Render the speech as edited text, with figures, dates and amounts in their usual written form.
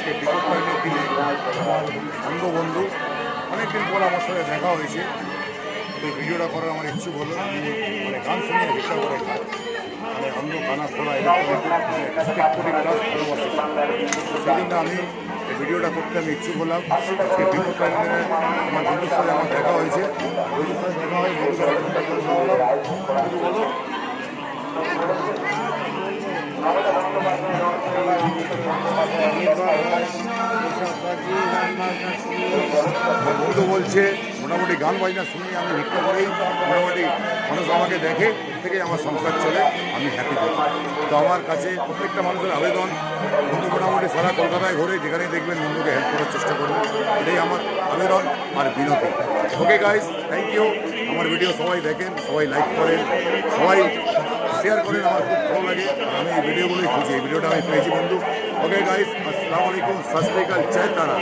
আজকে বিপদকালীন দিনে আমার বঙ্গবন্ধু অনেকদিন পর আমার সাথে দেখা হয়েছে। তো ভিডিওটা করার আমার ইচ্ছুক হলো, মানে গান শুনে ভিক্ষা করে খায়, মানে অন্য গানা খোলা রেসপেক্ট করি প্লাস ভালোবাসি। সেই জন্য আমি এই ভিডিওটা করতে আমি ইচ্ছুক হলাম। আজকে বিপদকালীন দিনে আমার বন্ধুর সাথে আমার দেখা হয়েছে, বন্ধুর সাথে দেখা হয় বলো। বন্ধু বলছে মোটামুটি গান বাজনা শুনি আমি ভিক্ষা করেই মোটামুটি মানুষ আমাকে দেখে, এর থেকেই আমার সংসার চলে, আমি হ্যাপি থাকি। তো আমার কাছে প্রত্যেকটা মানুষের আবেদন, বন্ধু মোটামুটি সারা কলকাতায় ঘুরে যেখানেই দেখবেন বন্ধুকে হেল্প করার চেষ্টা করবেন, এটাই আমার আবেদন আর বিনতি। Okay guys, thank you. আমার ভিডিও সবাই দেখেন, সবাই লাইক করেন, সবাই শেয়ার করেন, আমার খুব ভালো লাগে। আমি এই ভিডিওগুলোই খুঁজি, এই ভিডিওটা আমি পেয়েছি বন্ধু। ওকে গাইস, আসসালামু আলাইকুম, সত শ্রী আকাল, জয় তারা।